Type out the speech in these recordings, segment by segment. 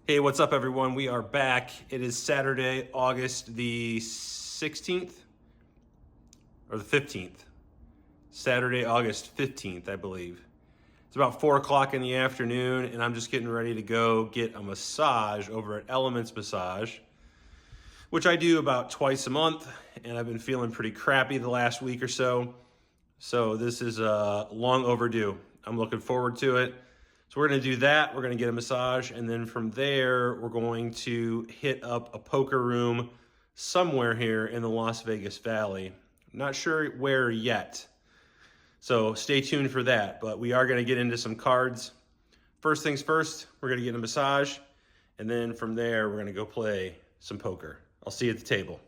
Hey, what's up, everyone? We are back. It is Saturday, August the 16th or the 15th. Saturday, August 15th, I believe. It's about 4 o'clock in the afternoon, and I'm just getting ready to go get a massage over at Elements Massage, which I do about twice a month, and I've been feeling pretty crappy the last week or so. So this is long overdue. I'm looking forward to it. So we're gonna do that, we're gonna get a massage, and then from there, we're going to hit up a poker room somewhere here in the Las Vegas Valley. I'm not sure where yet. So stay tuned for that, but we are gonna get into some cards. First things first, we're gonna get a massage, and then from there, we're gonna go play some poker. I'll see you at the table.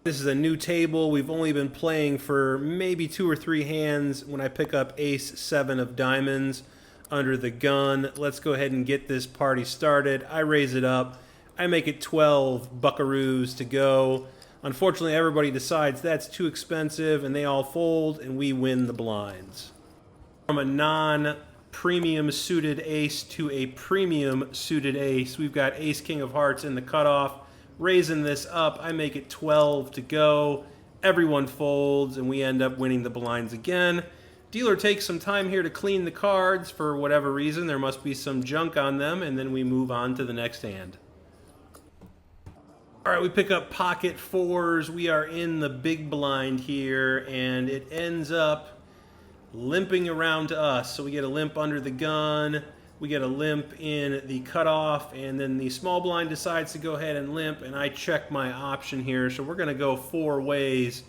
This is a new table. We've only been playing for maybe 2 or 3 hands when I pick up ace 7 of diamonds under the gun. Let's go ahead and get this party started. I raise it up. I make it 12 buckaroos to go. Unfortunately, everybody decides that's too expensive and they all fold and we win the blinds. From a non-premium suited ace to a premium suited ace, we've got ace king of hearts in the cutoff. Raising this up, I make it 12 to go. Everyone folds, and we end up winning the blinds again. Dealer takes some time here to clean the cards. For whatever reason, there must be some junk on them, and then we move on to the next hand. All right, we pick up pocket fours. We are in the big blind here, and it ends up limping around to us. So we get a limp under the gun. We get a limp in the cutoff, and then the small blind decides to go ahead and limp, and I check my option here. So we're going to go 4 ways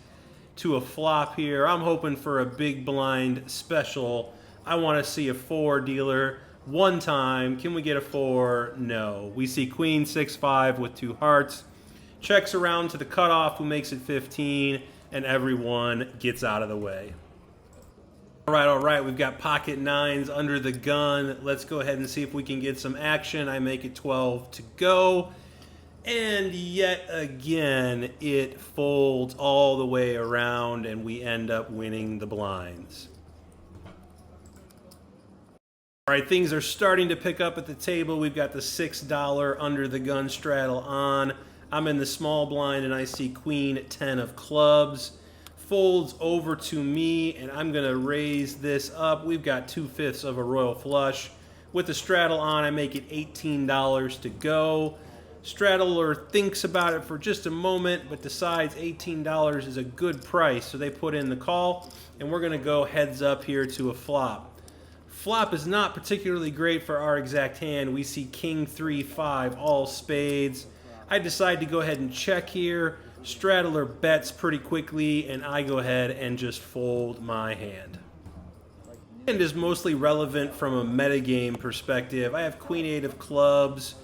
to a flop here. I'm hoping for a big blind special. I want to see a 4, dealer. One time. Can we get a 4? No. We see queen 6-5 with 2 hearts. Checks around to the cutoff, who makes it 15, and everyone gets out of the way. All right, we've got pocket 9s under the gun. Let's go ahead and see if we can get some action. I make it 12 to go. And yet again, it folds all the way around and we end up winning the blinds. All right, things are starting to pick up at the table. We've got the $6 under the gun straddle on. I'm in the small blind and I see queen 10 of clubs. Folds over to me, and I'm going to raise this up. We've got 2/5 of a royal flush. With the straddle on, I make it $18 to go. Straddler thinks about it for just a moment, but decides $18 is a good price, so they put in the call, and we're going to go heads up here to a flop. Flop is not particularly great for our exact hand. We see king 3-5, all spades. I decide to go ahead and check here. Straddler bets pretty quickly, and I go ahead and just fold my hand. Hand is mostly relevant from a metagame perspective. I have queen 8 of clubs.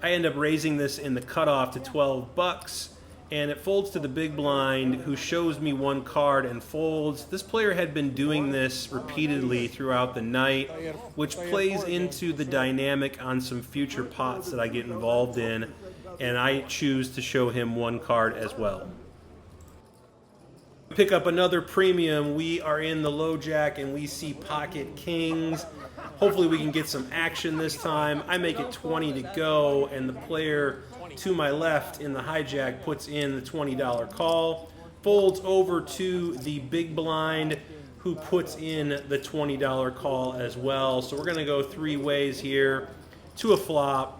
I end up raising this in the cutoff to 12 bucks, and it folds to the big blind, who shows me 1 card and folds. This player had been doing this repeatedly throughout the night, which plays into the dynamic on some future pots that I get involved in, and I choose to show him 1 card as well. Pick up another premium. We are in the low jack and we see pocket kings. Hopefully we can get some action this time. I make it 20 to go, and the player to my left in the hijack puts in the $20 call. Folds over to the big blind, who puts in the $20 call as well. So we're going to go 3 ways here to a flop.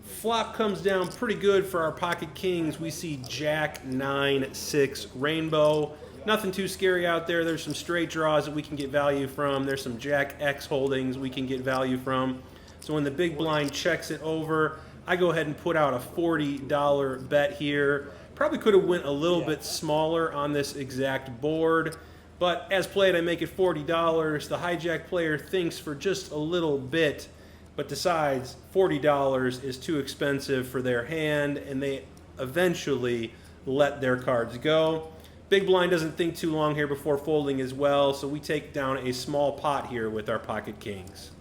Flop comes down pretty good for our pocket kings. We see Jack 9-6 rainbow. Nothing too scary out there. There's some straight draws that we can get value from. There's some Jack X holdings we can get value from. So when the big blind checks it over, I go ahead and put out a $40 bet here. Probably could have went a little bit smaller on this exact board, but as played, I make it $40. The hijack player thinks for just a little bit, but decides $40 is too expensive for their hand, and they eventually let their cards go. Big blind doesn't think too long here before folding as well, so we take down a small pot here with our pocket kings.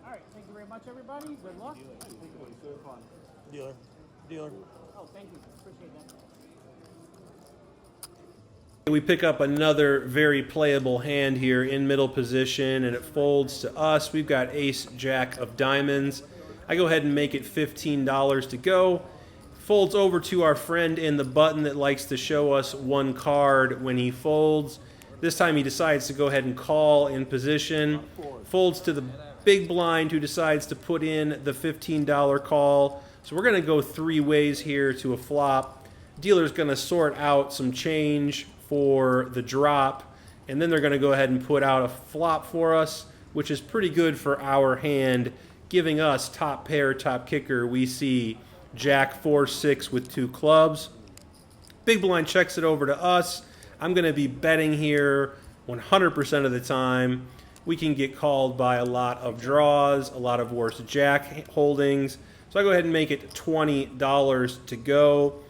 All right, thank you very much, everybody. Good luck. Dealer. Dealer. Oh, thank you. Appreciate that. We pick up another very playable hand here in middle position, and it folds to us. We've got ace jack of diamonds. I go ahead and make it $15 to go. Folds over to our friend in the button that likes to show us one card when he folds. This time he decides to go ahead and call in position. Folds to the big blind, who decides to put in the $15 call. So we're going to go three ways here to a flop. Dealer's going to sort out some change for the drop, and then they're going to go ahead and put out a flop for us, which is pretty good for our hand, giving us top pair, top kicker. We see Jack 4-6 with two clubs. Big blind checks it over to us. I'm going to be betting here 100% of the time. We can get called by a lot of draws, a lot of worse jack holdings. So I go ahead and make it $20 to go.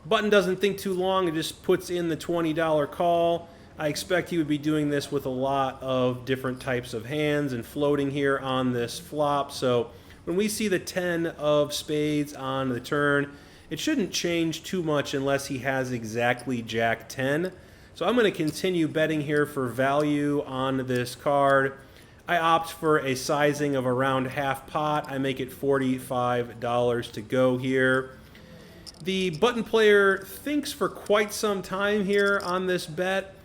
Button doesn't think too long. It just puts in the $20 call. I expect he would be doing this with a lot of different types of hands and floating here on this flop. So when we see the 10 of spades on the turn, it shouldn't change too much unless he has exactly Jack 10. So I'm going to continue betting here for value on this card. I opt for a sizing of around half pot. I make it $45 to go here. The button player thinks for quite some time here on this bet.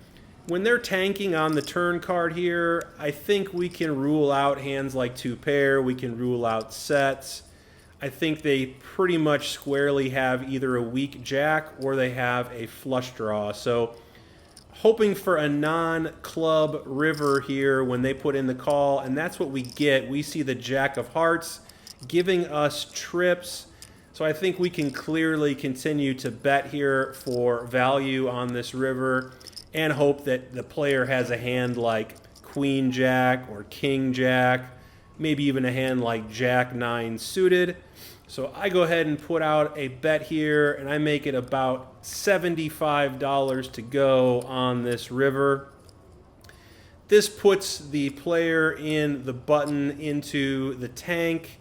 When they're tanking on the turn card here, I think we can rule out hands like two pair. We can rule out sets. I think they pretty much squarely have either a weak jack or they have a flush draw. So hoping for a non-club river here when they put in the call, and that's what we get. We see the jack of hearts giving us trips. So I think we can clearly continue to bet here for value on this river and hope that the player has a hand like Queen Jack or King Jack, maybe even a hand like Jack 9 suited. So I go ahead and put out a bet here, and I make it about $75 to go on this river. This puts the player in the button into the tank.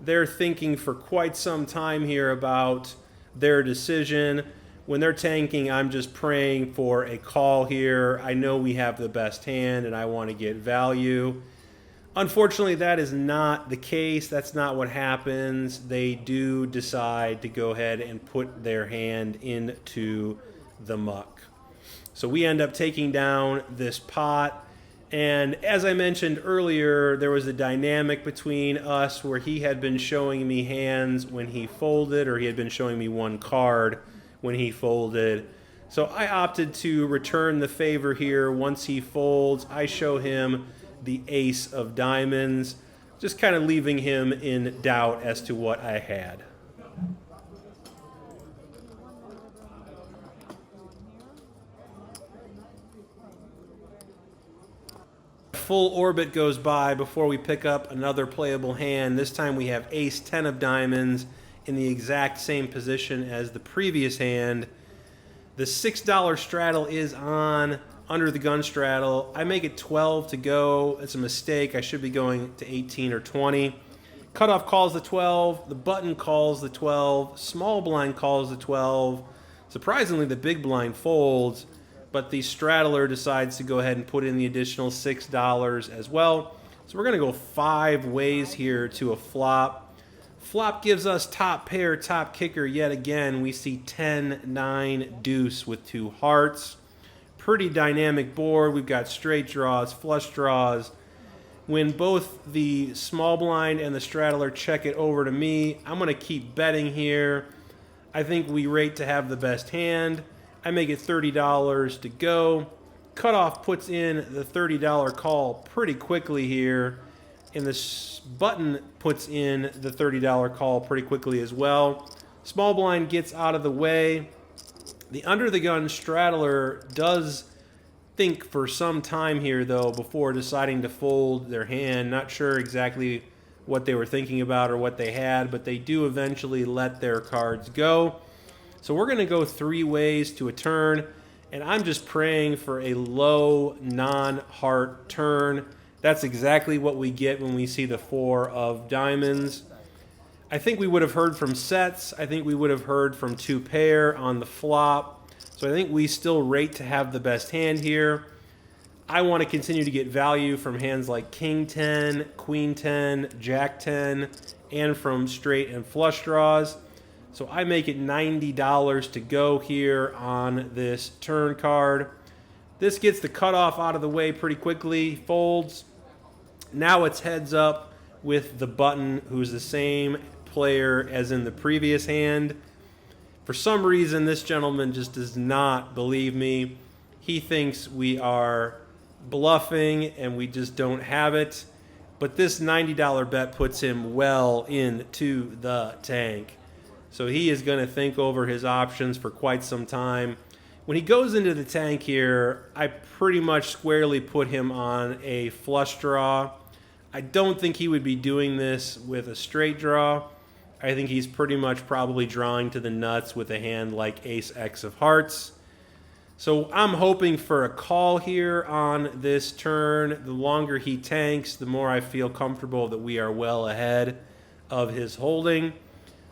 They're thinking for quite some time here about their decision. When they're tanking, I'm just praying for a call here. I know we have the best hand and I want to get value. Unfortunately, that is not the case. That's not what happens. They do decide to go ahead and put their hand into the muck. So we end up taking down this pot. And as I mentioned earlier, there was a dynamic between us where he had been showing me hands when he folded, or he had been showing me one card when he folded. So I opted to return the favor here. Once he folds, I show him the ace of diamonds, just kind of leaving him in doubt as to what I had. Full orbit goes by before we pick up another playable hand. This time we have ace 10 of diamonds in the exact same position as the previous hand. The $6 straddle is on under the gun straddle. I make it 12 to go. It's a mistake. I should be going to 18 or 20. Cutoff calls the 12. The button calls the 12. Small blind calls the 12. Surprisingly, the big blind folds, but the straddler decides to go ahead and put in the additional $6 as well. So we're going to go 5 ways here to a flop. Flop gives us top pair, top kicker yet again. We see 10, 9, deuce with 2 hearts. Pretty dynamic board. We've got straight draws, flush draws, When both the small blind and the straddler check it over to me, I'm going to keep betting here. I think we rate to have the best hand. I make it $30 to go. Cutoff puts in the $30 call pretty quickly here. And the button puts in the $30 call pretty quickly as well. Small blind gets out of the way. The under the gun straddler does think for some time here, though, before deciding to fold their hand. Not sure exactly what they were thinking about or what they had, but they do eventually let their cards go. So we're going to go 3 ways to a turn, and I'm just praying for a low non-heart turn. That's exactly what we get when we see the 4 of diamonds. I think we would have heard from sets. I think we would have heard from 2 pair on the flop. So I think we still rate to have the best hand here. I want to continue to get value from hands like King 10, Queen 10, Jack 10, and from straight and flush draws. So I make it $90 to go here on this turn card. This gets the cutoff out of the way pretty quickly, folds. Now it's heads up with the button, who's the same player as in the previous hand. For some reason, this gentleman just does not believe me. He thinks we are bluffing and we just don't have it. But this $90 bet puts him well into the tank. So he is going to think over his options for quite some time. When he goes into the tank here, I pretty much squarely put him on a flush draw. I don't think he would be doing this with a straight draw. I think he's pretty much probably drawing to the nuts with a hand like Ace-X of hearts. So I'm hoping for a call here on this turn. The longer he tanks, the more I feel comfortable that we are well ahead of his holding.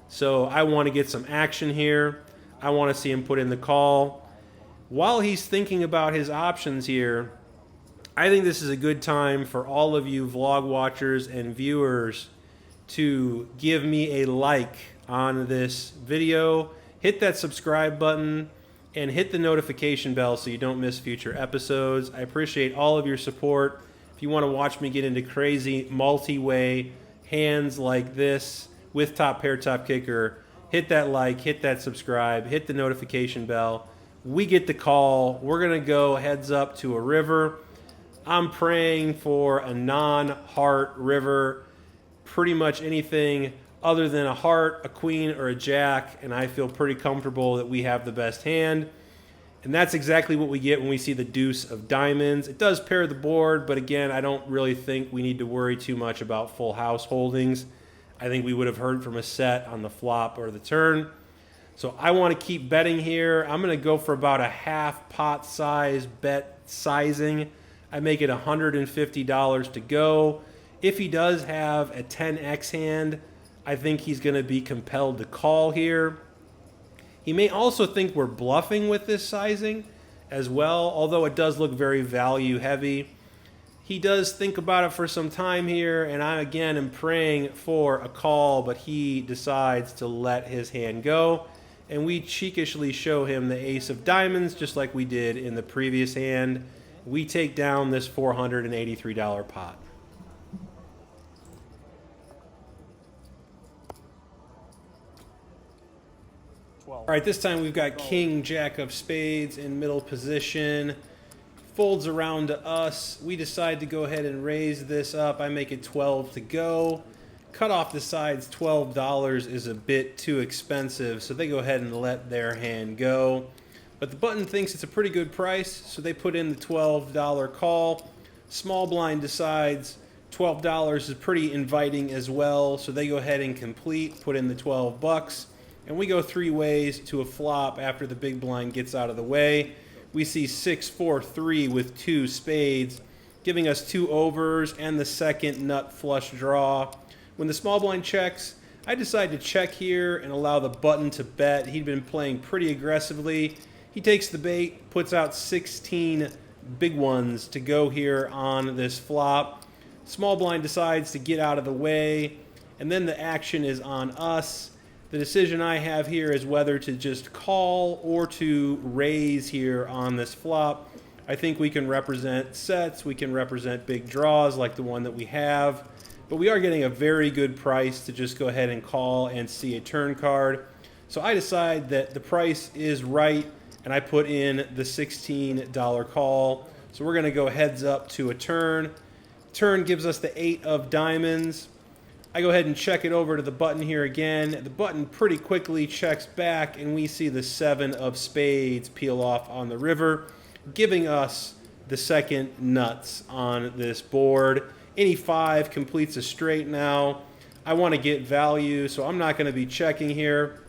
So I want to get some action here. I want to see him put in the call. While he's thinking about his options here, I think this is a good time for all of you vlog watchers and viewers to give me a like on this video, hit that subscribe button, and hit the notification bell so you don't miss future episodes. I appreciate all of your support. If you want to watch me get into crazy multi-way hands like this with top pair, top kicker, hit that like, hit that subscribe, hit the notification bell. We get the call. We're going to go heads up to a river. I'm praying for a non-heart river. Pretty much anything other than a heart, a queen, or a jack, and I feel pretty comfortable that we have the best hand. And that's exactly what we get when we see the deuce of diamonds. It does pair the board, but again, I don't really think we need to worry too much about full house holdings. I think we would have heard from a set on the flop or the turn. So I want to keep betting here. I'm going to go for about a half pot size bet sizing. I make it $150 to go. If he does have a 10x hand, I think he's going to be compelled to call here. He may also think we're bluffing with this sizing as well, although it does look very value heavy. He does think about it for some time here, and I again am praying for a call, but he decides to let his hand go. And we cheekishly show him the ace of diamonds just like we did in the previous hand. We take down this $483 pot. All right, this time we've got King, Jack of spades in middle position. Folds around to us. We decide to go ahead and raise this up. I make it 12 to go. Cutoff decides $12 is a bit too expensive, so they go ahead and let their hand go. But the button thinks it's a pretty good price, so they put in the $12 call. Small blind decides $12 is pretty inviting as well, so they go ahead and complete, put in the 12 bucks. And we go 3 ways to a flop after the big blind gets out of the way. We see 6-4-3 with 2 spades, giving us 2 overs and the second nut flush draw. When the small blind checks, I decide to check here and allow the button to bet. He'd been playing pretty aggressively. He takes the bait, puts out 16 big ones to go here on this flop. Small blind decides to get out of the way, and then the action is on us. The decision I have here is whether to just call or to raise here on this flop. I think we can represent sets, we can represent big draws like the one that we have, but we are getting a very good price to just go ahead and call and see a turn card. So I decide that the price is right, and I put in the $16 call. So we're going to go heads up to a turn. Turn gives us the 8 of diamonds. I go ahead and check it over to the button here again. The button pretty quickly checks back, and we see the 7 of spades peel off on the river, giving us the second nuts on this board. Any 5 completes a straight now. I want to get value, so I'm not going to be checking here.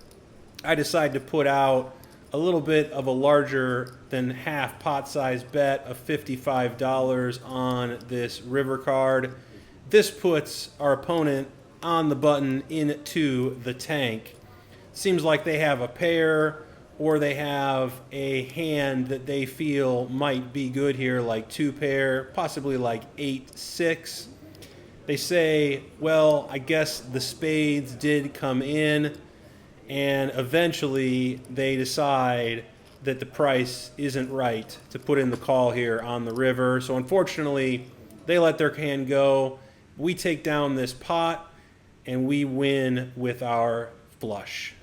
I decide to put out a little bit of a larger than half pot size bet of $55 on this river card. This puts our opponent on the button into the tank. Seems like they have a pair or they have a hand that they feel might be good here, like 2 pair, possibly like 8-6. They say, well, I guess the spades did come in, and eventually they decide that the price isn't right to put in the call here on the river. So unfortunately, they let their hand go. We take down this pot, and we win with our flush.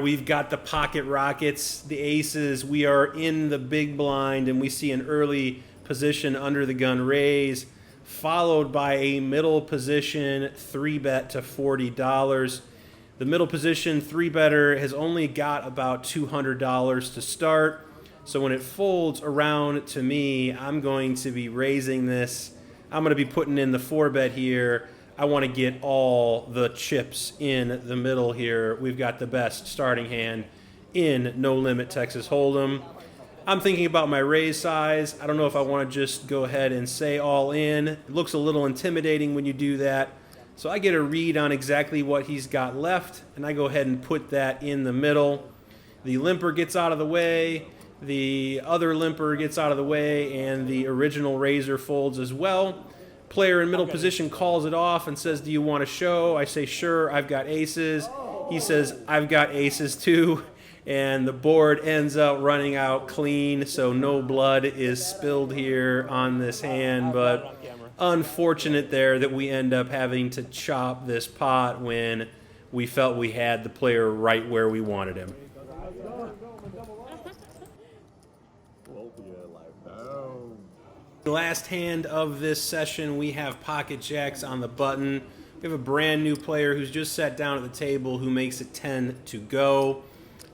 We've got the pocket rockets, the aces. We are in the big blind, and we see an early position under the gun raise, followed by a middle position 3-bet to $40. The middle position 3-better has only got about $200 to start. So when it folds around to me, I'm going to be raising this. I'm going to be putting in the 4-bet here. I want to get all the chips in the middle here. We've got the best starting hand in No Limit Texas Hold'em. I'm thinking about my raise size. I don't know if I want to just go ahead and say all in. It looks a little intimidating when you do that. So I get a read on exactly what he's got left, and I go ahead and put that in the middle. The limper gets out of the way, the other limper gets out of the way, and the original raiser folds as well. Player in middle position calls it off and says, do you want to show? I say, sure, I've got aces. He says, I've got aces too. And the board ends up running out clean, so no blood is spilled here on this hand. But unfortunate there that we end up having to chop this pot when we felt we had the player right where we wanted him. The last hand of this session, we have pocket jacks on the button. We have a brand new player who's just sat down at the table who makes it 10 to go.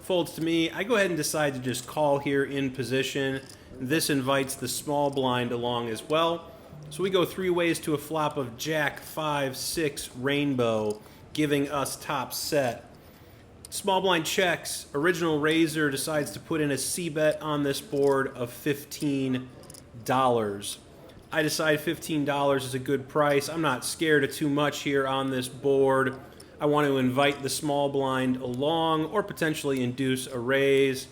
Folds to me. I go ahead and decide to just call here in position. This invites the small blind along as well. So we go 3 ways to a flop of jack, 5, 6, rainbow, giving us top set. Small blind checks. Original raiser decides to put in a C-bet on this board of $15. I decide $15 is a good price. I'm not scared of too much here on this board. I want to invite the small blind along or potentially induce a raise.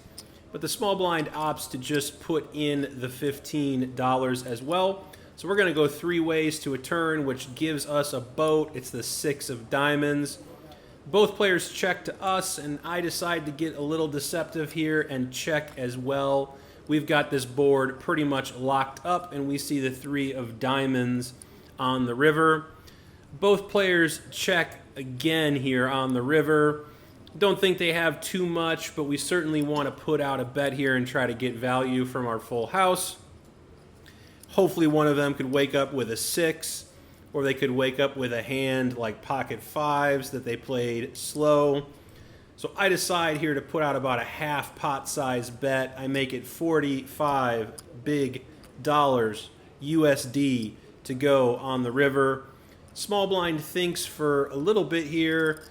But the small blind opts to just put in the $15 as well. So we're going to go 3 ways to a turn, which gives us a boat. It's the 6 of diamonds. Both players check to us, and I decide to get a little deceptive here and check as well. We've got this board pretty much locked up, and we see the 3 of diamonds on the river. Both players check again here on the river. Don't think they have too much, but we certainly want to put out a bet here and try to get value from our full house. Hopefully one of them could wake up with a 6, or they could wake up with a hand like pocket 5s that they played slow. So I decide here to put out about a half pot size bet. I make it 45 big dollars USD to go on the river. Small blind thinks for a little bit here.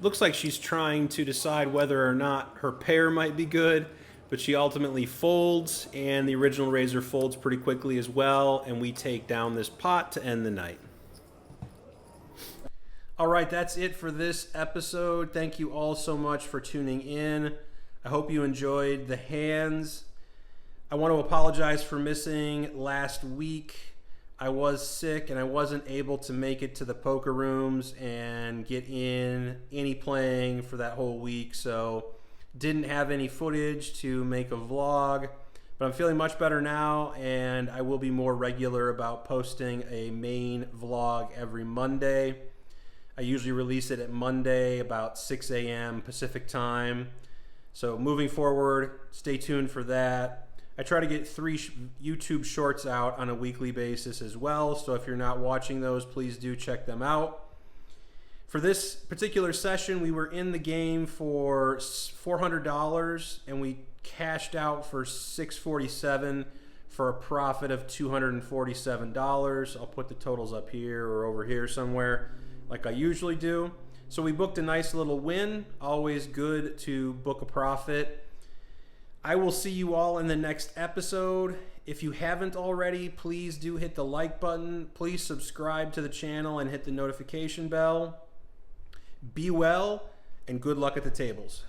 Looks like she's trying to decide whether or not her pair might be good, but she ultimately folds, and the original raiser folds pretty quickly as well, and we take down this pot to end the night. All right, that's it for this episode. Thank you all so much for tuning in. I hope you enjoyed the hands. I want to apologize for missing last week. I was sick and I wasn't able to make it to the poker rooms and get in any playing for that whole week. So Didn't have any footage to make a vlog, but I'm feeling much better now, and I will be more regular about posting a main vlog every Monday. I usually release it at Monday about 6 a.m. Pacific time. So moving forward, stay tuned for that. I try to get 3 YouTube shorts out on a weekly basis as well, so if you're not watching those, please do check them out. For this particular session, we were in the game for $400, and we cashed out for $647 for a profit of $247. I'll put the totals up here or over here somewhere like I usually do. So we booked a nice little win. Always good to book a profit. I will see you all in the next episode. If you haven't already, please do hit the like button. Please subscribe to the channel and hit the notification bell. Be well, and good luck at the tables.